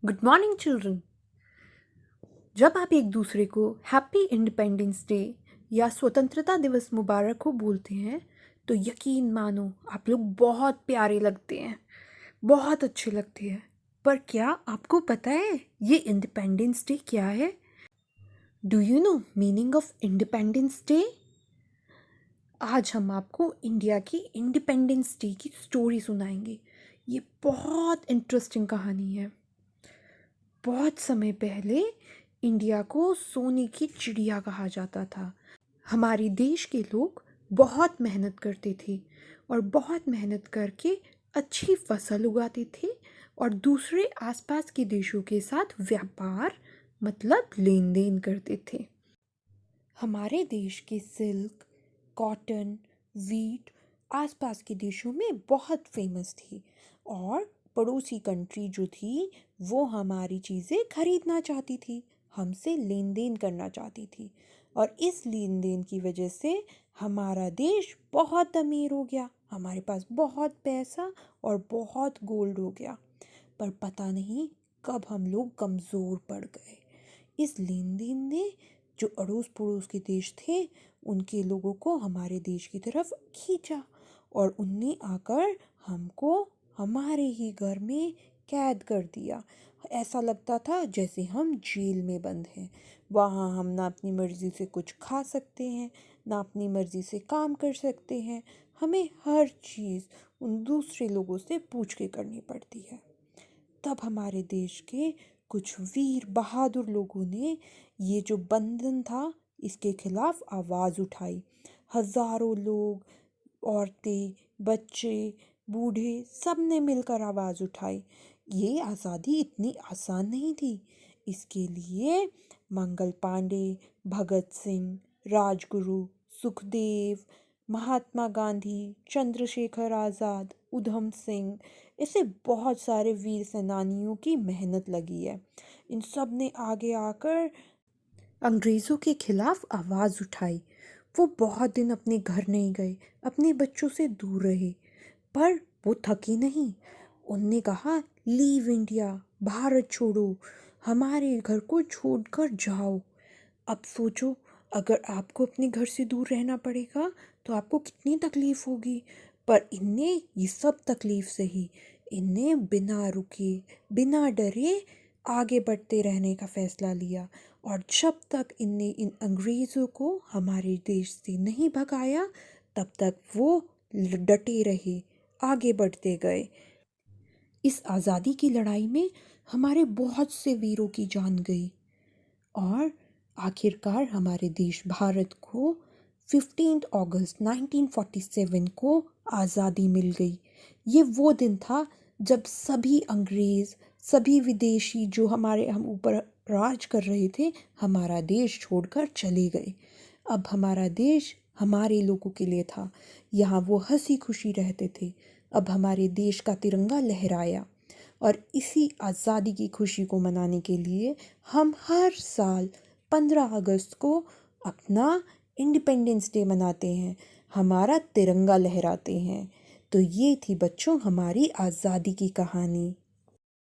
Good morning children. जब आप एक दूसरे को हैप्पी इंडिपेंडेंस डे या स्वतंत्रता दिवस मुबारक हो बोलते हैं तो यकीन मानो आप लोग बहुत प्यारे लगते हैं, बहुत अच्छे लगते हैं। पर क्या आपको पता है ये इंडिपेंडेंस डे क्या है? Do you know meaning of independence day? आज हम आपको इंडिया की इंडिपेंडेंस डे की स्टोरी सुनाएंगे। ये बहुत इंटरेस्टिंग कहानी है। बहुत समय पहले इंडिया को सोने की चिड़िया कहा जाता था। हमारे देश के लोग बहुत मेहनत करते थे और बहुत मेहनत करके अच्छी फसल उगाते थे और दूसरे आसपास के देशों के साथ व्यापार मतलब लेन देन करते थे। हमारे देश के सिल्क, कॉटन, वीट आसपास के देशों में बहुत फेमस थी और पड़ोसी कंट्री जो थी वो हमारी चीज़ें खरीदना चाहती थी, हमसे लेन देन करना चाहती थी और इस लेन देन की वजह से हमारा देश बहुत अमीर हो गया। हमारे पास बहुत पैसा और बहुत गोल्ड हो गया। पर पता नहीं कब हम लोग कमज़ोर पड़ गए। इस लेन देन ने जो अड़ोस पड़ोस के देश थे उनके लोगों को हमारे देश की तरफ खींचा और उनने आकर हमको हमारे ही घर में कैद कर दिया। ऐसा लगता था जैसे हम जेल में बंद हैं। वहाँ हम ना अपनी मर्ज़ी से कुछ खा सकते हैं, ना अपनी मर्ज़ी से काम कर सकते हैं। हमें हर चीज़ उन दूसरे लोगों से पूछ के करनी पड़ती है। तब हमारे देश के कुछ वीर बहादुर लोगों ने ये जो बंधन था इसके खिलाफ आवाज़ उठाई। हजारों लोग, औरतें, बच्चे, बूढ़े सब ने मिलकर आवाज़ उठाई। ये आज़ादी इतनी आसान नहीं थी। इसके लिए मंगल पांडे, भगत सिंह, राजगुरु, सुखदेव, महात्मा गांधी, चंद्रशेखर आज़ाद, उधम सिंह, ऐसे बहुत सारे वीर सेनानियों की मेहनत लगी है। इन सब ने आगे आकर अंग्रेज़ों के खिलाफ आवाज़ उठाई। वो बहुत दिन अपने घर नहीं गए, अपने बच्चों से दूर रहे, पर वो थकी नहीं। उनने कहा लीव इंडिया, भारत छोड़ो, हमारे घर को छोड़कर जाओ। अब सोचो, अगर आपको अपने घर से दूर रहना पड़ेगा तो आपको कितनी तकलीफ़ होगी। पर इनने ये सब तकलीफ़ सही। इनने बिना रुके, बिना डरे आगे बढ़ते रहने का फ़ैसला लिया और जब तक इनने इन अंग्रेज़ों को हमारे देश से नहीं भगाया तब तक वो डटे रहे, आगे बढ़ते गए। इस आज़ादी की लड़ाई में हमारे बहुत से वीरों की जान गई और आखिरकार हमारे देश भारत को 15 अगस्त 1947 को आज़ादी मिल गई। ये वो दिन था जब सभी अंग्रेज़, सभी विदेशी जो हम ऊपर राज कर रहे थे हमारा देश छोड़कर चले गए। अब हमारा देश हमारे लोगों के लिए था। यहाँ वो हंसी खुशी रहते थे। अब हमारे देश का तिरंगा लहराया और इसी आज़ादी की खुशी को मनाने के लिए हम हर साल 15 अगस्त को अपना इंडिपेंडेंस डे मनाते हैं, हमारा तिरंगा लहराते हैं। तो ये थी बच्चों हमारी आज़ादी की कहानी।